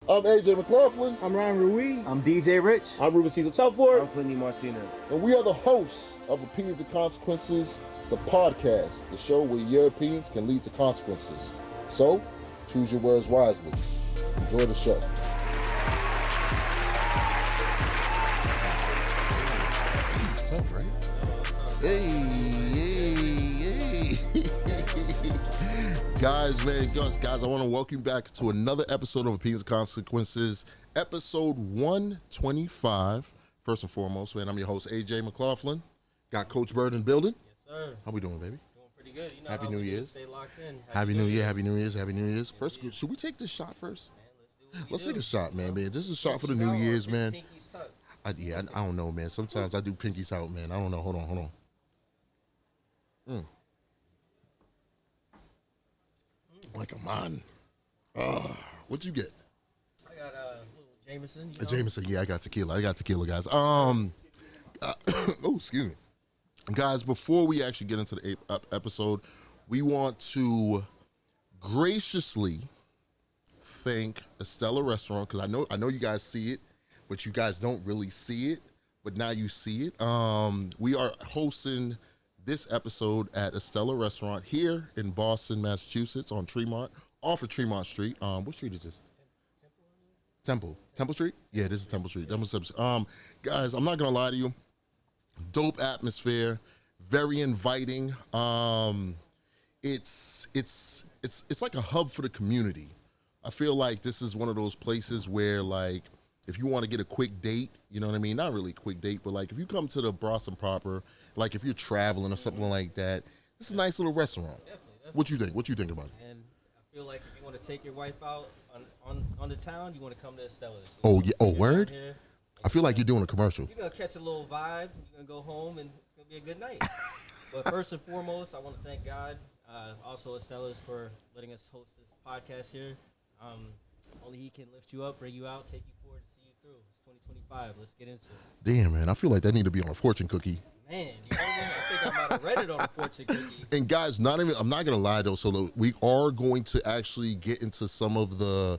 I'm AJ McLaughlin. I'm Ryan Ruiz. I'm DJ Rich. I'm Ruben Cesar Telford. I'm Culinary Martinez. And we are the hosts of Opinions and Consequences, the podcast, the show where your opinions can lead to consequences. So, choose your words wisely. Enjoy the show. It's tough, right? Hey. Guys, I want to welcome you back to another episode of Opinions and Consequences, episode 125. First and foremost, man, I'm your host, AJ McLaughlin. Got Coach Byrd in the building. Yes, sir. How we doing, baby? Doing pretty good. You know, Happy New Year's. Stay locked in. Happy New Year, Happy New Year's, Happy New Year's. First, should we take this shot first? Man, Let's take a shot, man. This is a shot for the New Year's, man. Pinky's tucked. I don't know, man. Sometimes I do pinkies out, man. I don't know. Hold on. Like a man. What'd you get? I got a little Jameson. A Jameson. Yeah, I got tequila, guys. Oh, excuse me. Guys, before we actually get into the episode, we want to graciously thank Estella Restaurant, because I know you guys see it, but you guys don't really see it, but now you see it. We are hosting this episode at Estella Restaurant here in Boston, Massachusetts, on Tremont, off of Tremont Street. What street is this? Temple Street? Yeah, this is Temple Street. Guys, I'm not gonna lie to you. Dope atmosphere, very inviting. It's like a hub for the community. I feel like this is one of those places where, like, if you want to get a quick date, you know what I mean? Not really a quick date, but like if you come to the Boston proper, like if you're traveling or something like that, this is a nice little restaurant. Definitely. What you think? What you think about it? And I feel like if you want to take your wife out on the town, you want to come to Estella's. Oh yeah. Oh, word. I feel like you're doing a commercial. You're gonna catch a little vibe. You're gonna go home, and it's gonna be a good night. But first and foremost, I want to thank God, also Estella's, for letting us host this podcast here. Only He can lift you up, bring you out, take you forward, see you through. It's 2025. Let's get into it. Damn, man, I feel like that need to be on a fortune cookie. Man, you know what I mean? I think I might have read it on a fortune cookie. And guys, I'm not gonna lie though. So we are going to actually get into some of the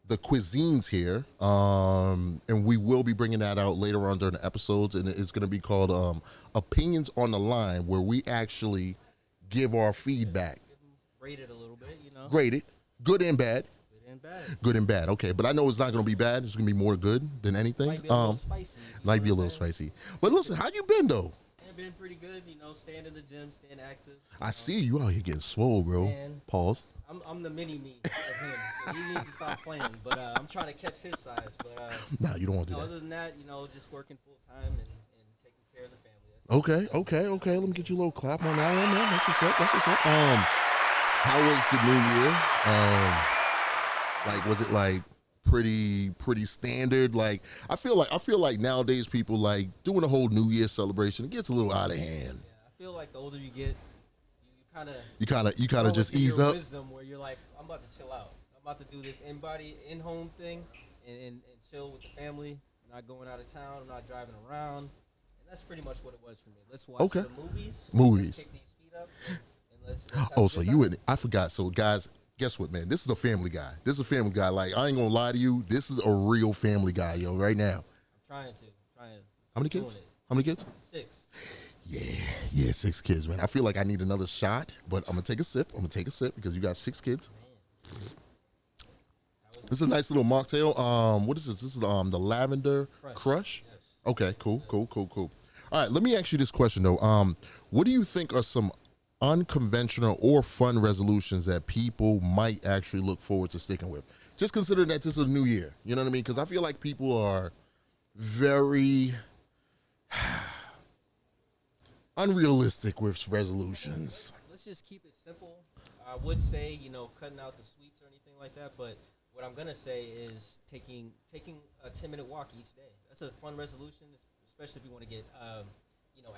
cuisines here, and we will be bringing that out later on during the episodes, and it's gonna be called Opinions on the Line, where we actually give our feedback. Rate it a little bit, you know. Rate it, good and bad. Good and bad, okay. But I know it's not going to be bad. It's going to be more good than anything. Might be a little spicy. Might be a little spicy. But listen, how you been, though? I've been pretty good, you know, staying in the gym, staying active. I see you out here getting swole, bro. Man, Pause. I'm the mini-me of him, so he needs to stop playing. But I'm trying to catch his size. But nah, you don't want to do that. Other than that, you know, just working full-time and taking care of the family. Okay. Let me get you a little clap on that one, man. That's what's up. How was the new year? Like, was it like pretty standard? Like, I feel like nowadays people like doing a whole New Year celebration. It gets a little out of hand. Yeah, I feel like the older you get, you kind of just ease up. Wisdom where you're like, I'm about to chill out. I'm about to do this in-home thing and chill with the family. I'm not going out of town. I'm not driving around. And that's pretty much what it was for me. Let's watch some movies. Let's kick these feet up and let's have so you and I forgot. So guys, guess what, man? This is a family guy. Like, I ain't gonna lie to you. This is a real family guy, yo, right now. I'm trying. How many kids? 6. Yeah, 6 kids, man. I feel like I need another shot, but I'm gonna take a sip. Because you got 6 kids. Man. This is a nice little mocktail. What is this? This is the Lavender Crush. Yes. Okay, cool. All right, let me ask you this question though. What do you think are some unconventional or fun resolutions that people might actually look forward to sticking with? Just considering that this is a new year, you know what I mean? Because I feel like people are very unrealistic with resolutions. Let's just keep it simple. I would say, you know, cutting out the sweets or anything like that, but what I'm gonna say is taking a 10-minute walk each day. That's a fun resolution, especially if you want to get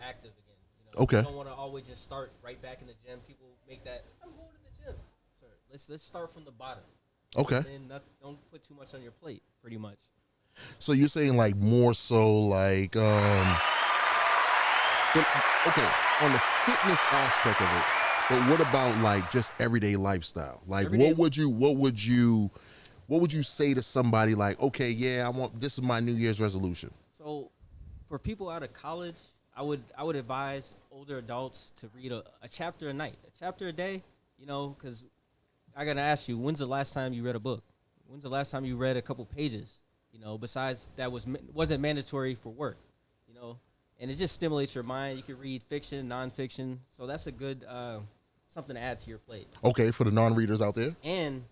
active again. Okay. You don't want to always just start right back in the gym. People make that, I'm going to the gym. Sir, let's start from the bottom. Okay. And don't put too much on your plate, pretty much. So you're saying like more so like but okay, on the fitness aspect of it, but what about like just everyday lifestyle? Like what would you what would you say to somebody like, okay, yeah, this is my New Year's resolution? So, for people out of college, I would advise older adults to read a chapter a night, a chapter a day. Because I gotta ask you, when's the last time you read a book? When's the last time you read a couple pages? Besides that wasn't mandatory for work. And it just stimulates your mind. You can read fiction, nonfiction. So that's a good something to add to your plate. Okay, for the non-readers out there. And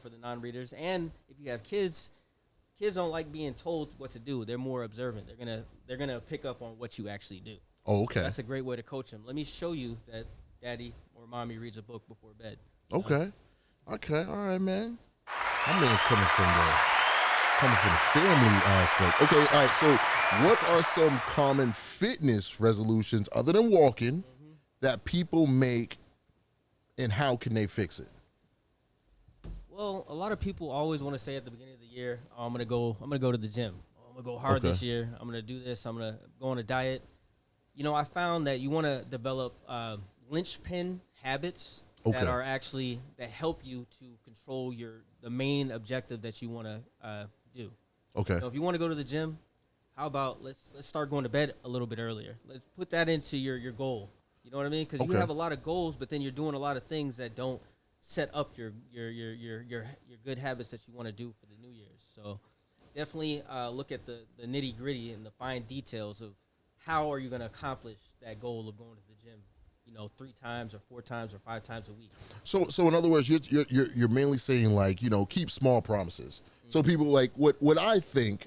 for the non-readers, and if you have kids don't like being told what to do. They're more observant. They're gonna pick up on what you actually do. Oh, okay. So that's a great way to coach them. Let me show you that daddy or mommy reads a book before bed. Okay. Okay. All right, man. My man's coming from the family aspect. Okay. All right. So, what are some common fitness resolutions other than walking that people make, and how can they fix it? Well, a lot of people always want to say at the beginning of the year, I'm gonna go to the gym. I'm gonna go hard this year. I'm gonna do this. I'm gonna go on a diet. I found that you want to develop linchpin habits that help you to control the main objective that you want to do. Okay. So if you want to go to the gym, how about let's start going to bed a little bit earlier. Let's put that into your goal. You know what I mean? Because you have a lot of goals, but then you're doing a lot of things that don't set up your good habits that you want to do for the New Year's. So definitely look at the nitty gritty and the fine details of how are you going to accomplish that goal of going to the gym, 3 times or 4 times or 5 times a week. So in other words, you're mainly saying like, keep small promises. So people like what I think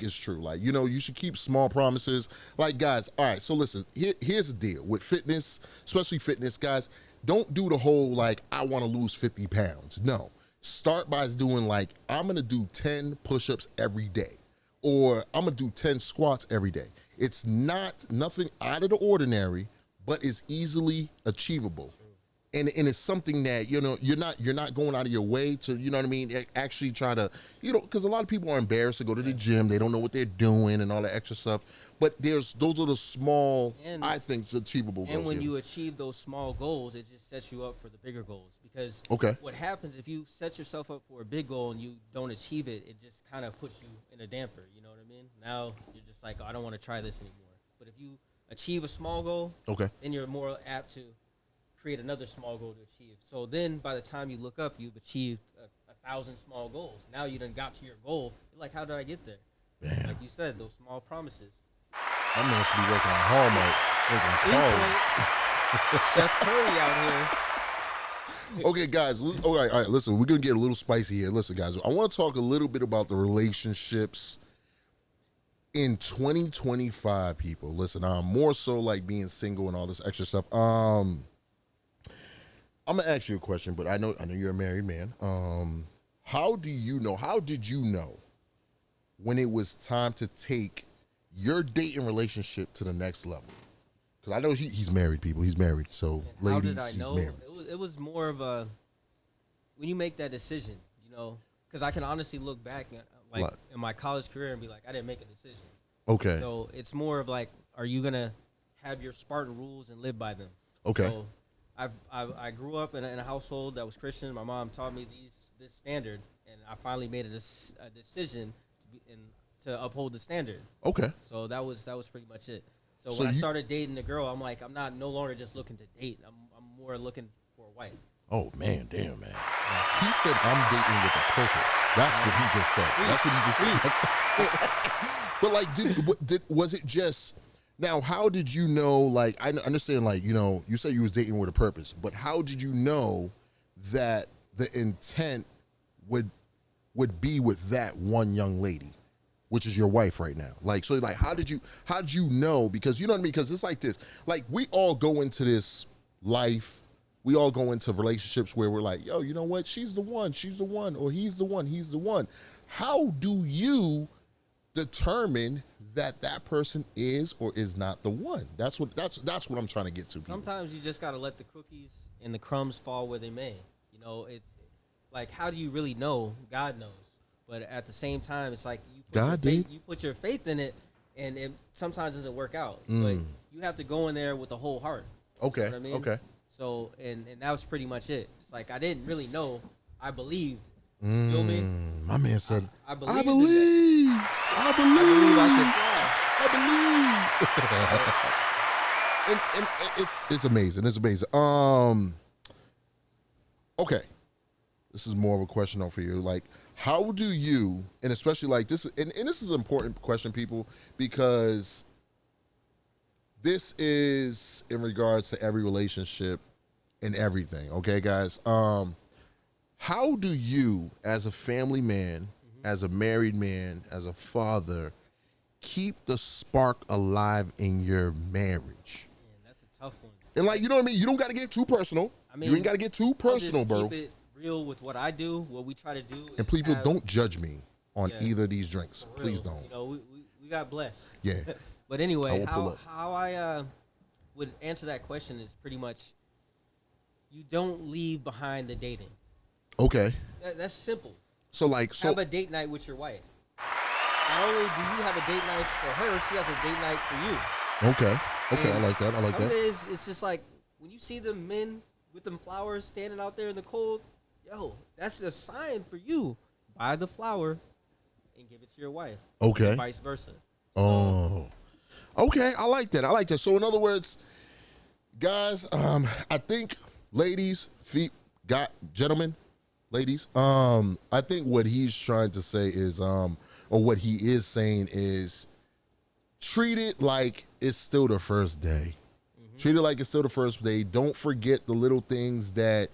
is true. Like, you should keep small promises. Like, guys, all right, so listen, here's the deal with fitness, especially fitness, guys. Don't do the whole, like, I want to lose 50 pounds. No. Start by doing, like, I'm going to do 10 push-ups every day. Or I'm going to do 10 squats every day. It's nothing out of the ordinary, but is easily achievable. And it's something that, you're not going out of your way to, you know what I mean, actually try to, because a lot of people are embarrassed to go to the gym. They don't know what they're doing and all that extra stuff. But those are the small, I think, achievable goals. And when you achieve those small goals, it just sets you up for the bigger goals. Because what happens if you set yourself up for a big goal and you don't achieve it, it just kind of puts you in a damper. You know what I mean? Now you're just like, I don't want to try this anymore. But if you achieve a small goal, then you're more apt to create another small goal to achieve. So then by the time you look up, you've achieved 1,000 small goals. Now you done got to your goal. You're like, how did I get there? Damn. Like you said, those small promises. My man should be working on Hallmark, making calls. Chef Curry out here. Okay, guys. All right. Listen, we're going to get a little spicy here. Listen, guys, I want to talk a little bit about the relationships in 2025, people. Listen, more so like being single and all this extra stuff. I'm going to ask you a question, but I know you're a married man. How did you know when it was time to take your dating relationship to the next level? Because I know he's married, people. He's married. So, ladies, he's married. It was more of a, when you make that decision, because I can honestly look back in my college career and be like, I didn't make a decision. Okay. So it's more of like, are you going to have your Spartan rules and live by them? Okay. So I grew up in a household that was Christian. My mom taught me this standard, and I finally made a decision to uphold the standard. Okay. So that was pretty much it. So when I started dating a girl, I'm like, I'm no longer just looking to date. I'm more looking for a wife. Oh, man, damn, man. He said, I'm dating with a purpose. That's what he just said. That's what he just said. But, like, was it just, now, how did you know, like, I understand, like, you said you was dating with a purpose, but how did you know that the intent would be with that one young lady, which is your wife right now? Like, so, like, how did you know? Because, you know what I mean? Because it's like this. Like, we all go into this life, we all go into relationships where we're like, yo, you know what? She's the one, or he's the one. How do you determine that person is or is not the one? That's what I'm trying to get to. People. Sometimes you just got to let the cookies and the crumbs fall where they may. It's like, how do you really know? God knows. But at the same time, it's like you put your faith in it, and it sometimes doesn't work out. But you have to go in there with the whole heart. Okay. You know what I mean? Okay. So, and that was pretty much it. It's like, I didn't really know. I believed You feel me? My man said, I I believe. believe. I believe I can fly. I believe. and it's amazing. It's amazing. Okay. This is more of a question though for you. Like, how do you, and especially like this, and this is an important question, people, because this is in regards to every relationship and everything. Okay, guys. How do you, as a family man, as a married man, as a father, keep the spark alive in your marriage? Man, that's a tough one. And like, you know what I mean? You don't got to get too personal. I mean, you ain't got to get too personal, I'll just bro. keep it real with what I do. What we try to do. And people, don't judge me on either of these drinks. Please don't. You know, we got blessed. Yeah. But anyway, how I would answer that question is pretty much you don't leave behind the dating. Okay. That's simple. So have a date night with your wife. Not only do you have a date night for her, she has a date night for you. Okay. Okay, And I like that. I like that. It's just like when you see the men with them flowers standing out there in the cold, yo, that's a sign for you. Buy the flower and give it to your wife. Okay. And vice versa. Oh. Okay, I like that. I like that. So in other words, guys, I think ladies, gentlemen, ladies, I think what he's trying to say is, or what he is saying is, treat it like it's still the first day. Mm-hmm. Treat it like it's still the first day. Don't forget the little things that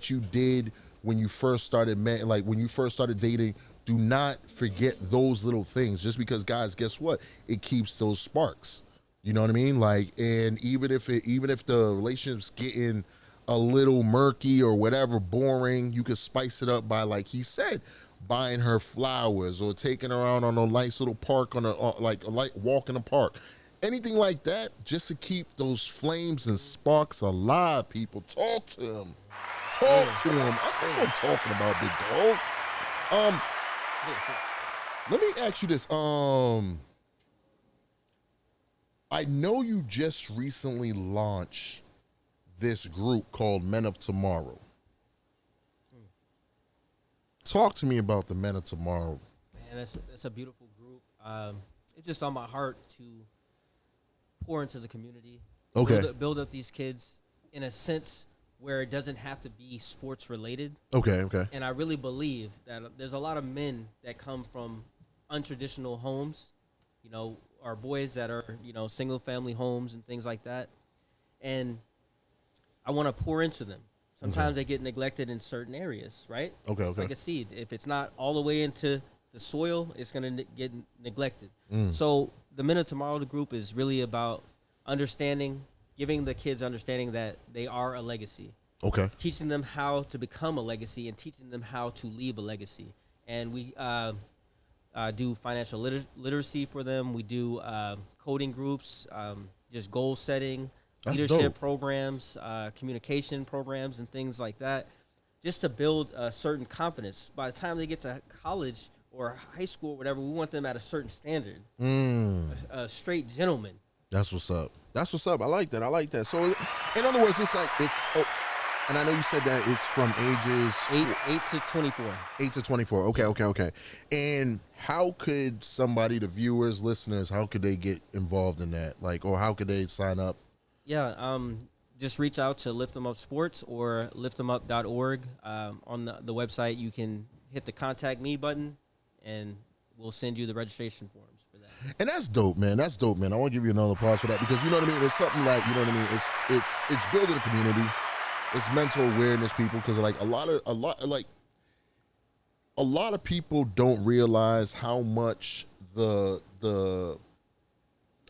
you did when you first started when you first started dating. Do not forget those little things. Just because, guys, guess what? It keeps those sparks. You know what I mean? Like, and even if the relationship's getting a little murky or whatever, boring, you could spice it up by, like he said, buying her flowers or taking her out on a nice little park on a light walk in the park. Anything like that, just to keep those flames and sparks alive, people. Talk to him. Talk to him. That's what I'm talking about, big dog. Let me ask you this. I know you just recently launched this group called Men of Tomorrow. Talk to me about the Men of Tomorrow. Man, that's a beautiful group. It's just on my heart to pour into the community. Okay. Build up these kids in a sense where it doesn't have to be sports related. Okay, okay. And I really believe that there's a lot of men that come from untraditional homes, you know, or boys that are, you know, single family homes and things like that. And I want to pour into them. Sometimes they get neglected in certain areas, right? Okay, It's like a seed. If it's not all the way into the soil, it's going to get neglected. So the Men of Tomorrow group is really about understanding, giving the kids understanding that they are a legacy. Okay. Teaching them how to become a legacy and teaching them how to leave a legacy. And we do financial literacy for them. We do coding groups, just goal setting, That's leadership dope. programs, communication programs, and things like that, just to build a certain confidence. By the time they get to college or high school or whatever, we want them at a certain standard, a straight gentleman. That's what's up. That's what's up. I like that. I like that. So, in other words, it's like and I know you said that it's from ages 8 to 24. 8 to 24. Okay. And how could somebody, the viewers, listeners, how could they get involved in that? Like, or how could they sign up? Yeah, just reach out to Lift 'em Up Sports or liftemup.org. On the website, you can hit the contact me button, and we'll send you the registration forms for that. And that's dope, man. That's dope, man. I want to give you another applause for that because you know what I mean. It's something like, you know what I mean. It's building a community. It's mental awareness, people, because like a lot of people don't realize how much the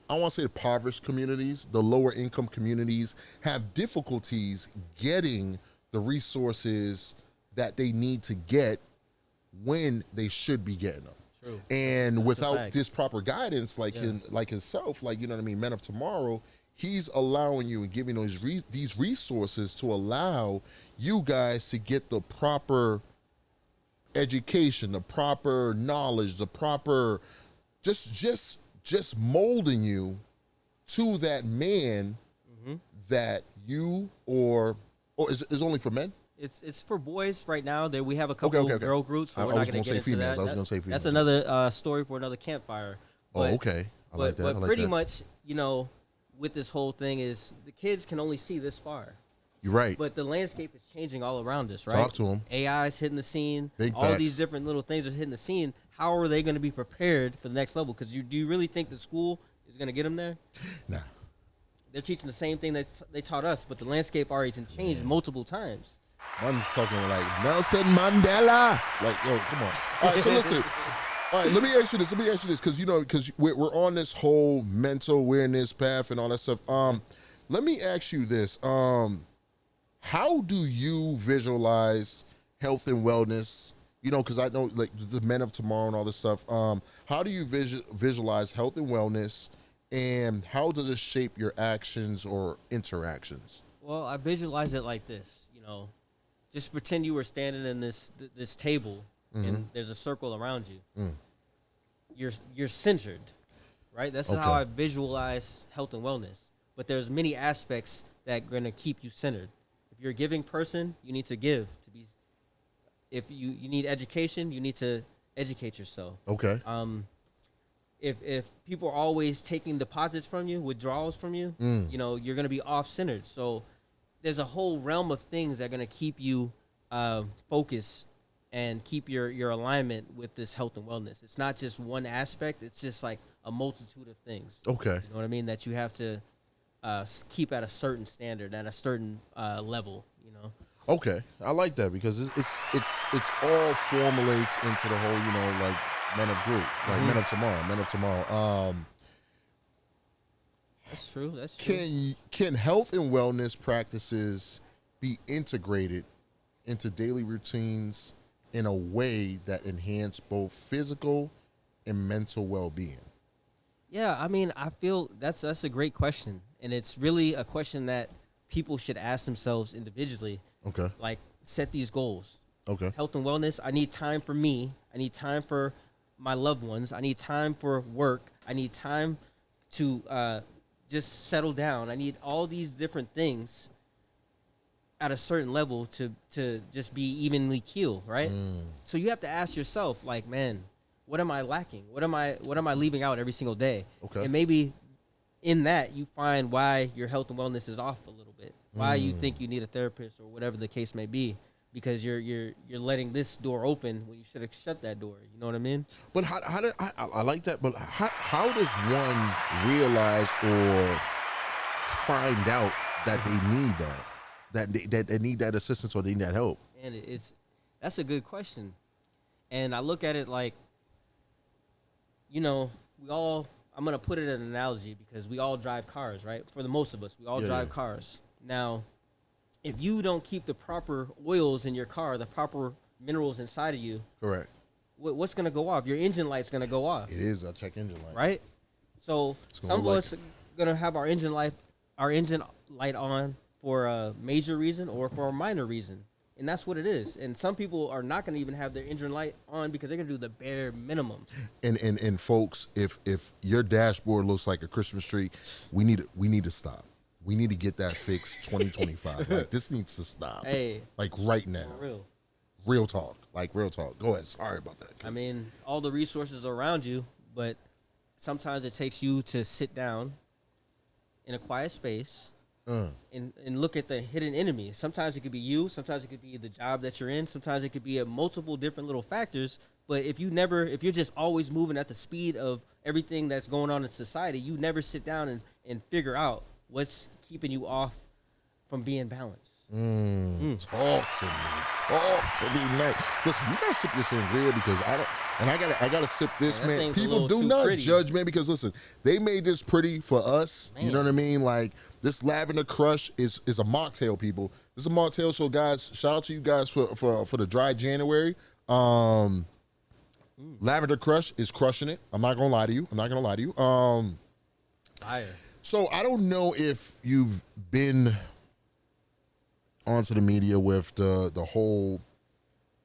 I don't want to say the impoverished communities, the lower income communities have difficulties getting the resources that they need to get when they should be getting them. True. And That's without this proper guidance, like himself, like, you know what I mean, Men of Tomorrow, he's allowing you and giving these resources to allow you guys to get the proper education, the proper knowledge, the proper just molding you to that man that you or is only for men? It's for boys right now. There we have a couple Okay. girl groups, but I we're not was going gonna to say get into females. that. I was gonna say females. That's another story for another campfire. But, Oh, okay. I like that. But I like pretty that. much, with this whole thing is the kids can only see this far. You're right. But the landscape is changing all around us, right? Talk to them. AI's hitting the scene. Big all facts. these different little things are hitting the scene. How are they going to be prepared for the next level? Because do you really think the school is going to get them there? Nah. They're teaching the same thing that they taught us, but the landscape already changed multiple times. One's talking like Nelson Mandela. Like, yo, come on. All right, so listen. All right, let me ask you this, because we're on this whole mental awareness path and all that stuff. Let me ask you this. How do you visualize health and wellness? Because I know like the men of tomorrow and all this stuff. How do you visualize health and wellness, and how does it shape your actions or interactions? Well, I visualize it like this. Just pretend you were standing in this table, and there's a circle around you. You're centered, right? That's how I visualize health and wellness. But there's many aspects that are going to keep you centered. If you're a giving person, you need to give. If you need education, you need to educate yourself. Okay. If people are always taking deposits from you, withdrawals from you, you're going to be off-centered. So there's a whole realm of things that are going to keep you focused and keep your alignment with this health and wellness. It's not just one aspect. It's just like a multitude of things. Okay. You know what I mean? That you have to keep at a certain standard, at a certain level, Okay, I like that because it's all formulates into the whole, like men of group, like men of tomorrow. That's true. That's true. Can health and wellness practices be integrated into daily routines in a way that enhance both physical and mental well-being? Yeah, I mean, I feel that's a great question, and it's really a question that people should ask themselves individually. Okay. Like, set these goals. Okay. Health and wellness, I need time for me. I need time for my loved ones. I need time for work. I need time to just settle down. I need all these different things at a certain level to just be evenly keeled, right? So you have to ask yourself, like, man, what am I lacking? What am I leaving out every single day? Okay. And maybe in that you find why your health and wellness is off a little bit. Why you think you need a therapist or whatever the case may be, because you're letting this door open when you should have shut that door. You know what I mean? But how do I like that? But how does one realize or find out that they need that they need that assistance or they need that help? And that's a good question. And I look at it like, I'm going to put it in an analogy because we all drive cars, right? For the most of us, we all drive cars. Now, if you don't keep the proper oils in your car, the proper minerals inside of you, Correct. What's going to go off? Your engine light's going to go off. It is a check engine light. Right? So some of us are going to have our engine light on for a major reason or for a minor reason. And that's what it is. And some people are not going to even have their engine light on because they're going to do the bare minimum. And folks, if your dashboard looks like a Christmas tree, we need to stop. We need to get that fixed 2025. Like, this needs to stop. Hey. Like, right now. For real. Real talk. Like, real talk. Go ahead. Sorry about that. I mean, all the resources are around you, but sometimes it takes you to sit down in a quiet space and look at the hidden enemy. Sometimes it could be you. Sometimes it could be the job that you're in. Sometimes it could be multiple different little factors. But if you're just always moving at the speed of everything that's going on in society, you never sit down and figure out what's keeping you off from being balanced. Talk to me, man. Listen, you gotta sip this sangria because I gotta sip this, man. People do not judge, man, because listen, they made this pretty for us. Man. You know what I mean? Like, this Lavender Crush is a mocktail, people. This is a mocktail. So guys, shout out to you guys for the dry January. Lavender Crush is crushing it. I'm not gonna lie to you. Fire. So I don't know if you've been onto the media with the whole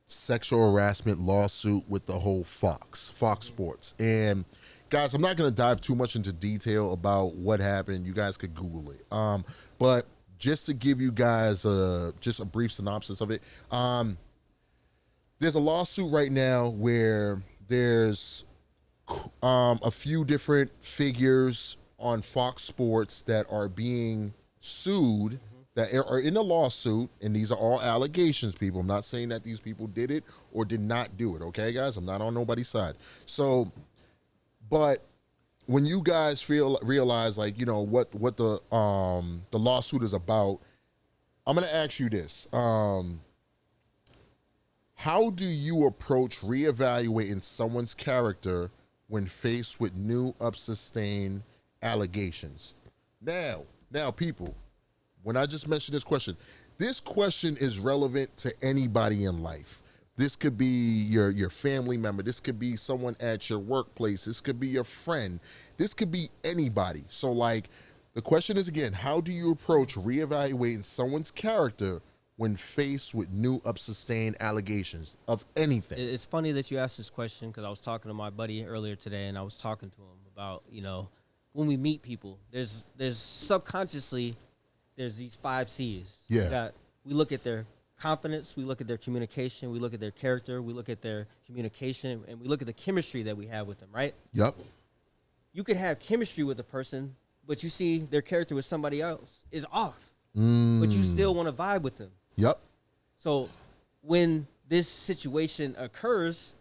sexual harassment lawsuit with the whole Fox Sports. And guys, I'm not going to dive too much into detail about what happened. You guys could Google it. But just to give you guys just a brief synopsis of it. There's a lawsuit right now where there's a few different figures on Fox Sports that are being sued, that are in a lawsuit, and these are all allegations, people. I'm not saying that these people did it or did not do it, okay, guys? I'm not on nobody's side. So, but when you guys realize, like, you know, what the lawsuit is about, I'm gonna ask you this: how do you approach reevaluating someone's character when faced with new, unsustained allegations? Now, people, when I just mentioned this question is relevant to anybody in life. This could be your family member. This could be someone at your workplace. This could be your friend. This could be anybody. So, like, the question is, again, how do you approach reevaluating someone's character when faced with new, unsustained allegations of anything? It's funny that you asked this question because I was talking to my buddy earlier today, and I was talking to him about, you know, when we meet people, there's subconsciously there's these 5 C's. Yeah. We look at their confidence, we look at their communication, we look at their character, we look at their communication, and we look at the chemistry that we have with them, right? Yep. You could have chemistry with a person, but you see their character with somebody else is off. But you still want to vibe with them. Yep. So when this situation occurs,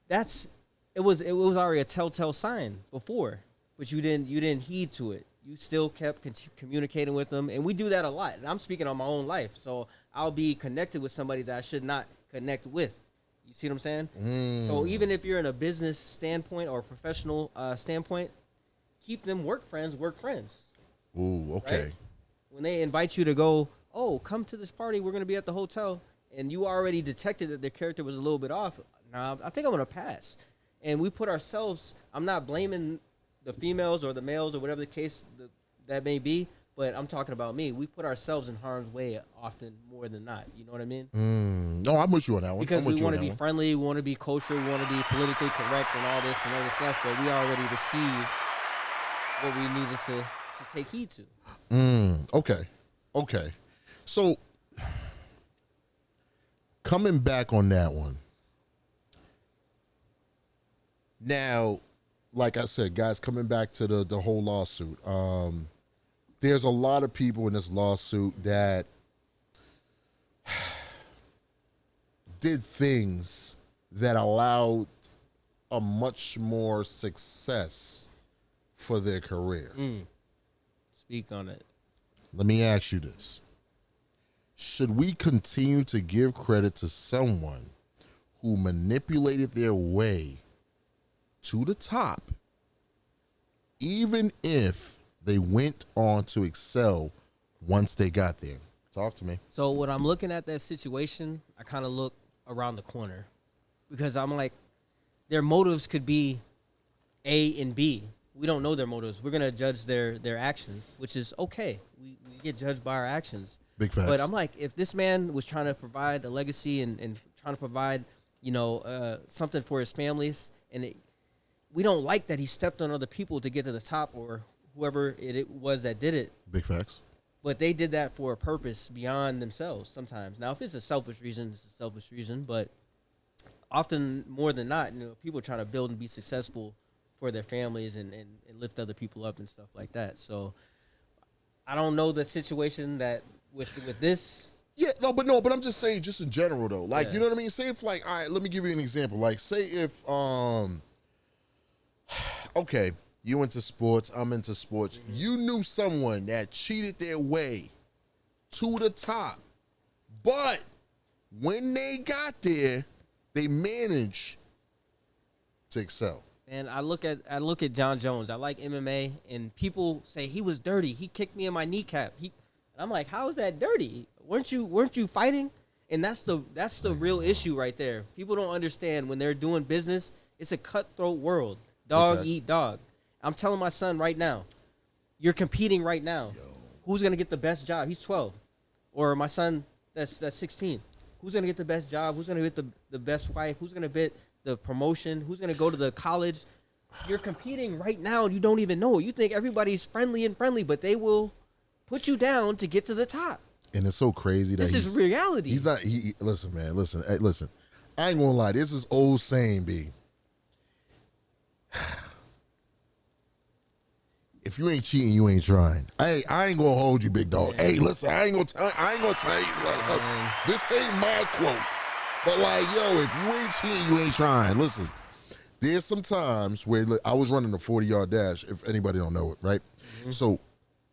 it was already a telltale sign before, but you didn't heed to it. You still kept communicating with them, and we do that a lot. And I'm speaking on my own life, so I'll be connected with somebody that I should not connect with. You see what I'm saying? So even if you're in a business standpoint or professional standpoint, keep them work friends. Ooh, okay. Right? When they invite you to go, oh, come to this party, we're going to be at the hotel, and you already detected that their character was a little bit off, nah, I think I'm going to pass. And we put ourselves, I'm not blaming the females or the males or whatever the case that may be, but I'm talking about me. We put ourselves in harm's way often more than not. You know what I mean? No, I'm with you on that one. Because we want to be friendly, we want to be kosher, we want to be politically correct and all this stuff, but we already received what we needed to take heed to. Okay. So, coming back on that one. Now, like I said, guys, coming back to the whole lawsuit, there's a lot of people in this lawsuit that did things that allowed a much more success for their career. Speak on it. Let me ask you this. Should we continue to give credit to someone who manipulated their way to the top, even if they went on to excel once they got there? Talk to me. So when I'm looking at that situation, I kind of look around the corner because I'm like, their motives could be A and B. We don't know their motives. We're going to judge their actions, which is okay. We get judged by our actions. Big facts. But I'm like, if this man was trying to provide a legacy and trying to provide, something for his families, and we don't like that he stepped on other people to get to the top or whoever it was that did it. Big facts. But they did that for a purpose beyond themselves sometimes. Now, if it's a selfish reason, it's a selfish reason. But often, more than not, people are trying to build and be successful for their families and lift other people up and stuff like that. So I don't know the situation that with this. Yeah, but I'm just saying, just in general though. Like, you know what I mean? Say if, like, all right, let me give you an example. Like, say if okay, you into sports, I'm into sports. Mm-hmm. You knew someone that cheated their way to the top, but when they got there, they managed to excel. And I look at John Jones. I like MMA, and people say he was dirty. He kicked me in my kneecap. And I'm like, how is that dirty? Weren't you fighting? And that's the real issue right there. People don't understand when they're doing business. It's a cutthroat world. Dog eat dog. I'm telling my son right now, you're competing right now. Yo. Who's gonna get the best job? He's 12, or my son that's 16. Who's gonna get the best job? Who's gonna get the best wife? Who's gonna get the promotion? Who's gonna go to the college? You're competing right now, and you don't even know. You think everybody's friendly, but they will put you down to get to the top. And it's so crazy that This is reality. He's not. Listen, man. Listen. Hey, listen. I ain't gonna lie. This is old saying, B. If you ain't cheating, you ain't trying. Hey, I ain't gonna hold you, big dog. Hey, listen. I ain't gonna tell you. Like, this ain't my quote. But like, yo, if you ain't cheating, you ain't trying. Listen. There's some times where I was running a 40-yard dash, if anybody don't know it, right? Mm-hmm. So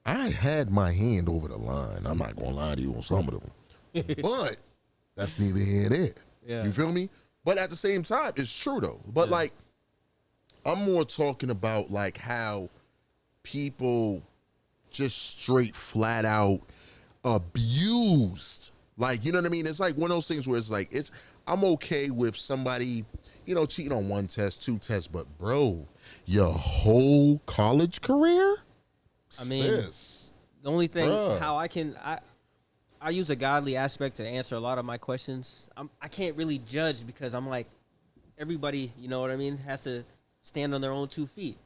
I had my hand over the line. I'm not going to lie to you on some of them. But that's neither here nor there. Yeah. You feel me? But at the same time, it's true, though. But, like, I'm more talking about, like, how people just straight flat out abused. Like, you know what I mean? It's like one of those things where it's like, I'm okay with somebody, you know, cheating on one test, two tests, but bro, your whole college career? I mean, the only thing, how I use a godly aspect to answer a lot of my questions. I can't really judge because I'm like, everybody, you know what I mean, has to stand on their own 2 feet.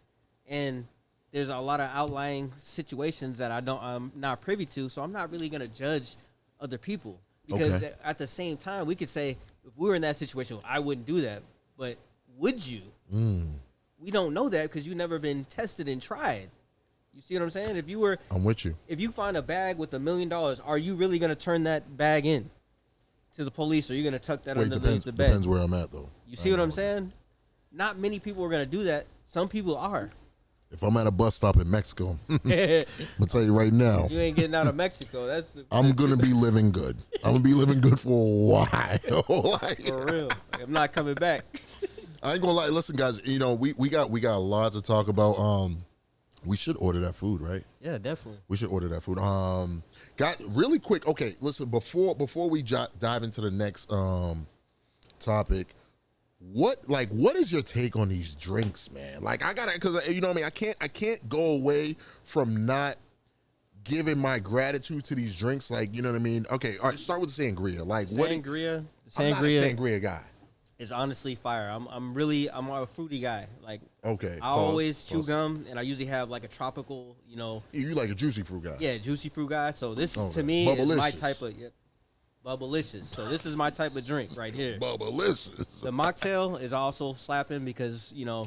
And there's a lot of outlying situations that I'm not privy to, so I'm not really going to judge other people. Because at the same time, we could say, if we were in that situation, I wouldn't do that. But would you? We don't know that because you've never been tested and tried. You see what I'm saying? I'm with you. If you find a bag with $1 million, are you really going to turn that bag in to the police, or are you going to tuck that underneath the bed? Depends where I'm at, though. You see what I'm saying? Not many people are going to do that. Some people are. If I'm at a bus stop in Mexico, I'm going to tell you right now. You ain't getting out of Mexico. I'm going to be living good. I'm going to be living good for a while. For real. I'm not coming back. I ain't going to lie. Listen, guys, you know, we got a lot to talk about. We should order that food, right? Yeah, definitely. We should order that food. Got really quick. Okay, listen, before we dive into the next topic, what is your take on these drinks, man? Like, because you know what I mean, I can't go away from not giving my gratitude to these drinks. Like, you know what I mean? Okay, all right, start with the sangria. Like, I'm not a sangria guy. It's honestly fire. I'm a fruity guy. Like, okay, I always chew gum, and I usually have like a tropical, you know. You like a juicy fruit guy? Yeah, juicy fruit guy. So this to me is my type of Bubblicious. So this is my type of drink right here. Bubblicious. The mocktail is also slapping because, you know,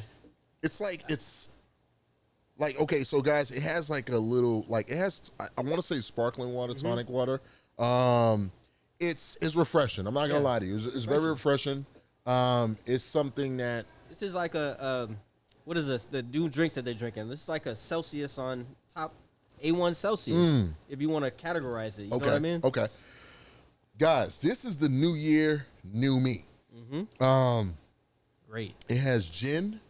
it's like okay, so guys, it has like a little, like, it has, I want to say sparkling water, tonic water. It's refreshing. I'm not gonna lie to you. It's very refreshing. It's something that this is like what is this? The new drinks that they're drinking. This is like a Celsius on top, A1 Celsius. If you want to categorize it, you know what I mean? Okay. Guys, this is the new year, new me. Great. It has gin,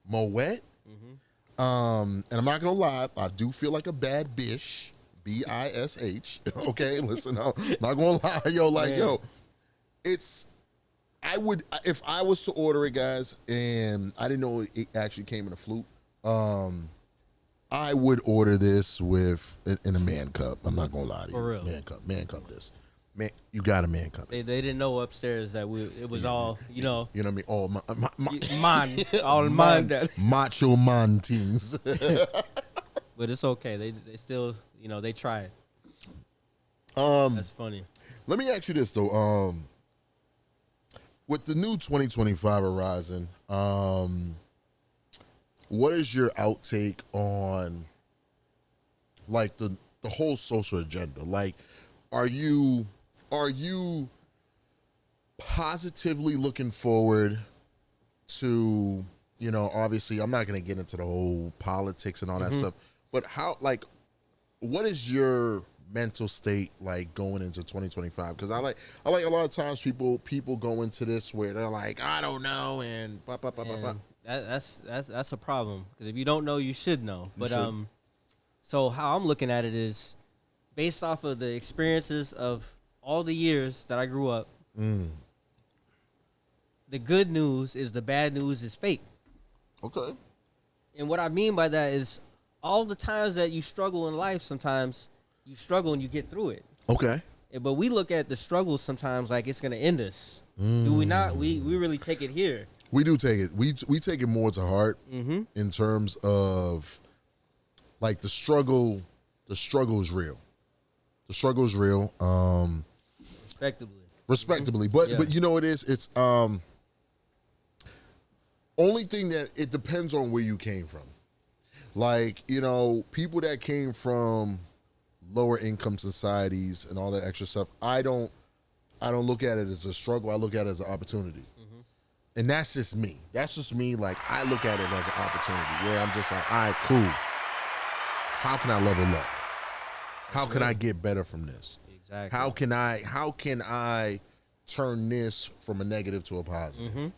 Moet. And I'm not gonna lie, I do feel like a bad bish. B-I-S-H. Okay, listen, I'm not gonna lie, yo, if I was to order it, guys, and I didn't know it actually came in a flute, I would order this in a man cup. I'm not gonna lie to you. For real. Man cup this. Man, you got a man cup. They didn't know upstairs that it was all, you know. You know what I mean? All mine. Macho man teams. But it's okay. They still, you know, they tried. That's funny. Let me ask you this though. With the new 2025 horizon, what is your outtake on like the whole social agenda? Like, are you positively looking forward to, you know, obviously I'm not going to get into the whole politics and all that stuff, but what is your mental state like going into 2025? Because I like a lot of times people go into this where they're like, I don't know, and blah, blah, blah, blah, blah. That's a problem, because if you don't know, you should know. But so how I'm looking at it is based off of the experiences of all the years that I grew up. The good news is the bad news is fake. Okay. And what I mean by that is all the times that you struggle in life, sometimes you struggle and you get through it. Okay. But we look at the struggles sometimes like it's going to end us. Do we not? We really take it here. We do take it. We take it more to heart in terms of like the struggle the struggle is real. The struggle is real. Respectably. But you know it is. It's only thing that it depends on where you came from. Like, you know, people that came from lower income societies and all that extra stuff, I don't look at it as a struggle. I look at it as an opportunity. And that's just me. That's just me. Like, I look at it as an opportunity where I'm just like, all right, cool. How can I level up? How can I get better from this? Exactly. How can I turn this from a negative to a positive?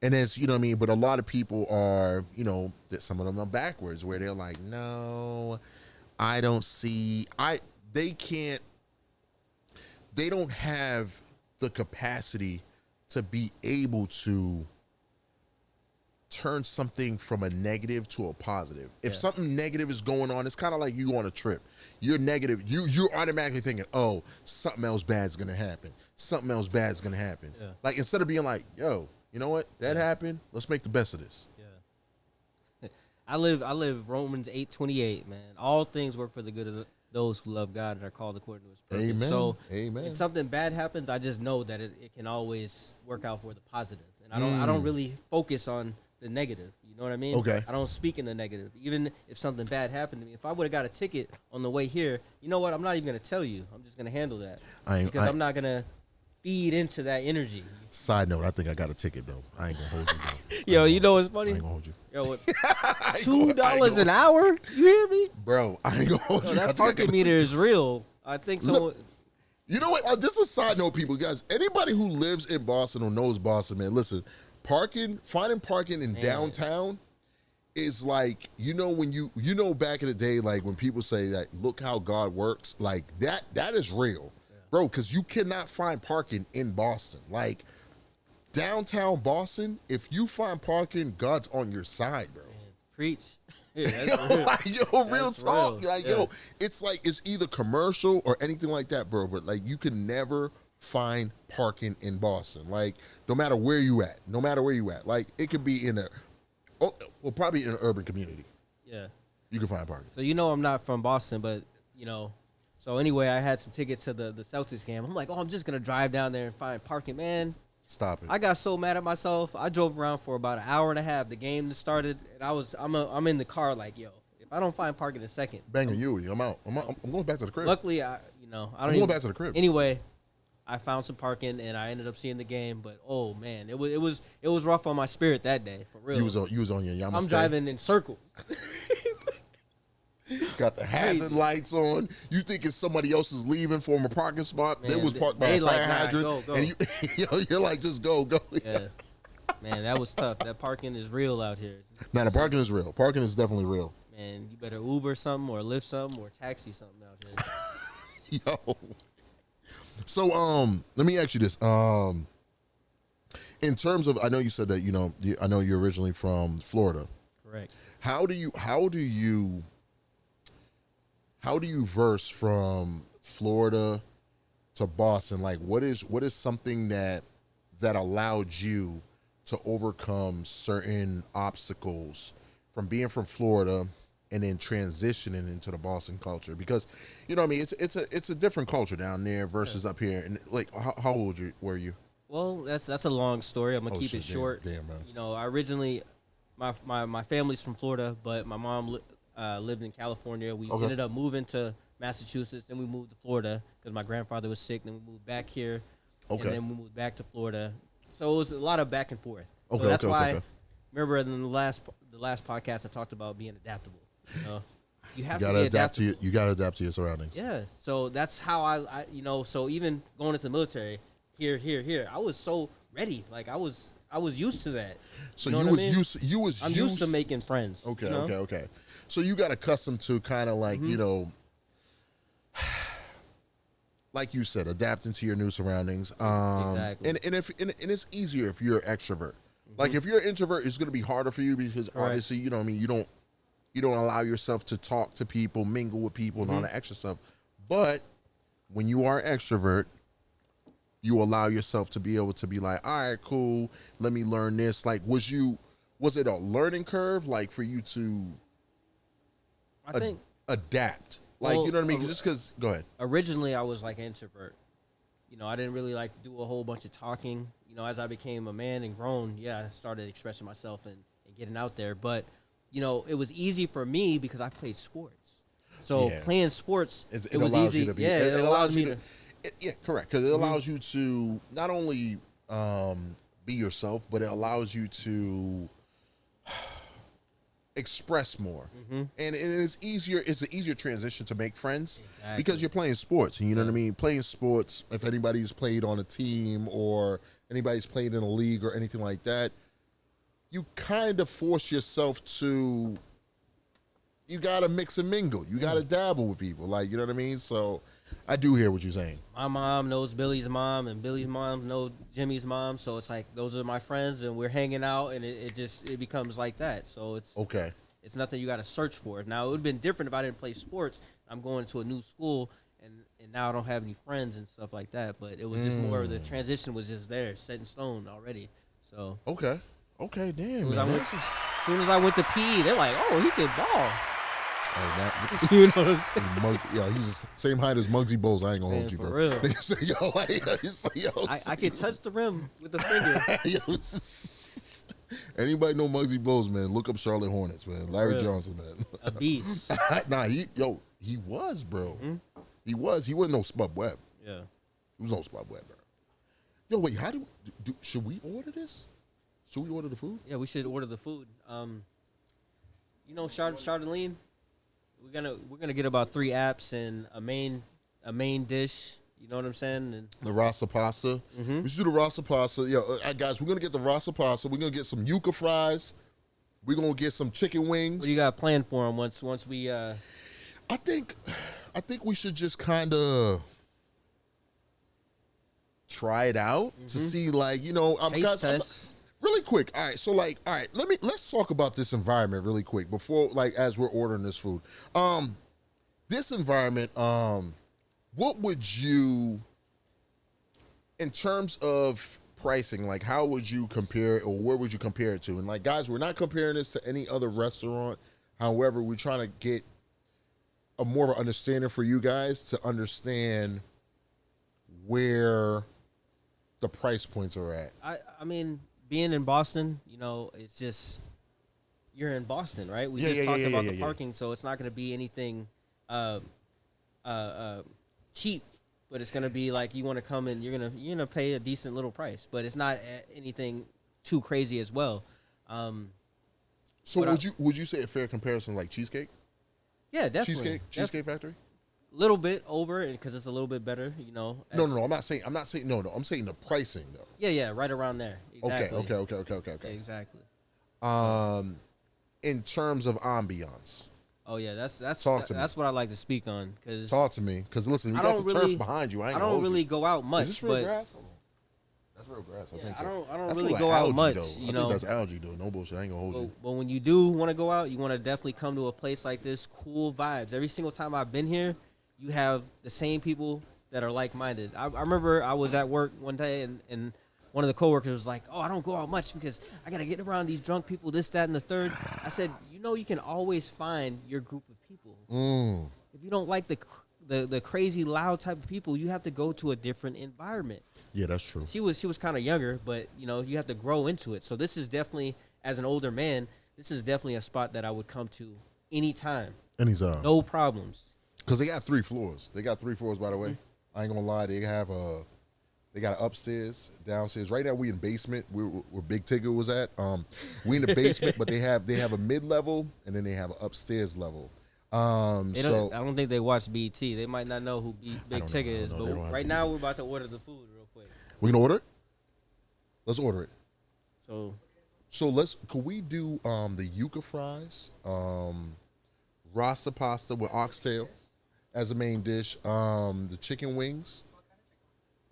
And it's, you know what I mean? But a lot of people are, you know, that some of them are backwards where they're like, no, I don't see, they don't have the capacity to be able to turn something from a negative to a positive. If something negative is going on, it's kind of like you on a trip. You're negative. You're automatically thinking, oh, something else bad is going to happen. Something else bad is going to happen. Yeah. Like, instead of being like, yo, you know what? That happened. Let's make the best of this. Yeah. I live Romans 8:28, man. All things work for the good of those who love God and are called according to his purpose. Amen. So Amen. if something bad happens, I just know that it can always work out for the positive. And I don't really focus on the negative. You know what I mean? Okay. I don't speak in the negative. Even if something bad happened to me, if I would have got a ticket on the way here, you know what? I'm not even going to tell you. I'm just going to handle that. I'm not going to feed into that energy. Side note, I think I got a ticket, though. I ain't going to hold you, though. Yo, you know what's funny? I ain't going to hold you. Yo, what? $2 an hour? You hear me? Bro, I ain't going to hold you. That parking meter is real. I think so. You know what? Just a side note, people. Guys, anybody who lives in Boston or knows Boston, man, listen, finding parking in downtown is like, you know, when you know back in the day, like when people say that, look how God works, like that is real, bro, because you cannot find parking in Boston. Like, downtown Boston, if you find parking, God's on your side, bro. Man, preach. Yeah, that's real. Like, yo, real that's talk. Real. Like, yo, it's like, it's either commercial or anything like that, bro. But like, you can never find parking in Boston. Like, no matter where you at. Like, it could be probably in an urban community. Yeah. You can find parking. So, you know, I'm not from Boston, but, you know, so anyway, I had some tickets to the Celtics game. I'm like, I'm just going to drive down there and find parking, man. Stop it. I got so mad at myself. I drove around for about an hour and a half. The game started, and I'm in the car like, yo, if I don't find parking in a second, banging you. I'm out. I'm going back to the crib. Luckily, I'm going back to the crib. Anyway, I found some parking and I ended up seeing the game. But oh man, it was rough on my spirit that day, for real. You was on your Yamaha. I'm driving in circles. Got the hazard lights on. You think it's somebody else is leaving from a parking spot? Man, they was parked by a fire hydrant. Go. And you're like, just go. Yeah. Man, that was tough. That parking is real out here. Now, the parking is real. Parking is definitely real. Man, you better Uber something or Lyft something or taxi something out here. Yo. So, let me ask you this. In terms of, I know you said that, you know, I know you're originally from Florida. Correct. How do you verse from Florida to Boston? Like, what is something that allowed you to overcome certain obstacles from being from Florida and then transitioning into the Boston culture? Because, you know what I mean, it's a different culture down there versus up here. And like, how old were you? Well, that's a long story. I'm gonna keep it short. Damn, bro. You know, I originally, my family's from Florida, but my mom lived in California. We ended up moving to Massachusetts, then we moved to Florida because my grandfather was sick. Then we moved back here, and then we moved back to Florida. So it was a lot of back and forth. So that's why. Remember in the last podcast I talked about being adaptable. You know, you gotta adapt to you gotta adapt to your surroundings. Yeah. So that's how I so even going into the military, here, I was so ready. Like I was used to that. So you know I'm used to making friends. Okay, you know? okay. So you got accustomed to kind of like, you know, like you said, adapting to your new surroundings. Exactly. And it's easier if you're an extrovert. Like if you're an introvert, it's going to be harder for you because obviously, you know what I mean, you don't allow yourself to talk to people, mingle with people and all that extra stuff. But when you are an extrovert, you allow yourself to be able to be like, all right, cool, let me learn this. Like, was it a learning curve, like for you to I think adapt Like, Well, you know what I mean? Just because, go ahead. Originally, I was like an introvert. You know, I didn't really like do a whole bunch of talking. You know, as I became a man and grown, I started expressing myself and getting out there. But, you know, it was easy for me because I played sports. So playing sports, it was allows easy. You to be, it allows me you to. Yeah, correct. Because it allows you to not only be yourself, but it allows you to express more, and it's easier. It's an easier transition to make friends because you're playing sports, and you know what I mean. Playing sports. If anybody's played on a team or anybody's played in a league or anything like that, you kind of force yourself to. You gotta mix and mingle. You gotta dabble with people, like you know what I mean. So, I do hear what you're saying. My mom knows Billy's mom, and Billy's mom knows Jimmy's mom. So it's like those are my friends, and we're hanging out, and it becomes like that. So it's okay. It's nothing you got to search for. Now it would have been different if I didn't play sports. I'm going to a new school, and now I don't have any friends and stuff like that. But it was just more of the transition was just there, set in stone already. So okay, damn. As soon as I went to PE, they're like, "Oh, he can ball." You know what I'm saying? He's the same height as Muggsy Bowles. I ain't gonna hold you, bro. For real. They say, I can touch the rim with the finger. Anybody know Muggsy Bowles, man? Look up Charlotte Hornets, man. Larry Johnson, man. A beast. He was, bro. Mm-hmm. He wasn't no Spud Webb. Yeah. He was no Spud Webb, bro. Yo, wait, how do should we order this? Should we order the food? Yeah, we should order the food. You know, Chardonnay. We're gonna get about 3 apps and a main dish. You know what I'm saying? And the rasa pasta. Mm-hmm. We should do the rasa pasta. Guys, we're gonna get the rasa pasta. We're gonna get some yuca fries. We're gonna get some chicken wings. What do you got planned for them once we? I think we should just kind of try it out to see, like, you know, taste test. Really quick. All right. So, like, all right, let's talk about this environment really quick before, like, as we're ordering this food. This environment, what would you, in terms of pricing, like, how would you compare it, or where would you compare it to? And, like, guys, we're not comparing this to any other restaurant. However, we're trying to get a more of an understanding for you guys to understand where the price points are at. I mean, being in Boston, you know, it's just you're in Boston, right? We just talked about the parking, so it's not going to be anything cheap, but it's going to be like you want to come in, you're gonna pay a decent little price, but it's not anything too crazy as well. So would you say a fair comparison like cheesecake? Yeah, definitely. Cheesecake Factory? Little bit over because it's a little bit better, you know. No. I'm not saying no. I'm saying the pricing though. Yeah, right around there. Exactly. Okay. Exactly. In terms of ambiance. Oh yeah, that's what I like to speak on. Cause talk to me, because listen, we got the turf behind you. I don't really go out much. Is this real grass? That's real grass. I think so. I don't really go out much. Though. You I know, think that's algae though. No bullshit. I ain't gonna hold you. But when you do want to go out, you want to definitely come to a place like this. Cool vibes. Every single time I've been here, you have the same people that are like-minded. I remember I was at work one day and one of the coworkers was like, "Oh, I don't go out much because I gotta get around these drunk people, this, that, and the third." I said, "You know, you can always find your group of people. If you don't like the crazy loud type of people, you have to go to a different environment." Yeah, that's true. She was kind of younger, but you know, you have to grow into it. So this is definitely, as an older man, this is definitely a spot that I would come to anytime. Anytime. No problems. Because they got 3 floors. They got 3 floors, by the way. I ain't gonna lie. They got an upstairs, downstairs. Right now we in basement where Big Tigger was at. We in the basement, but they have a mid-level and then they have an upstairs level. I don't think they watch BT. They might not know who Big Tigger is. But right now we're about to order the food real quick. We gonna order it? Let's order it. So could we do the yuca fries, rasta pasta with oxtail as a main dish, the chicken wings.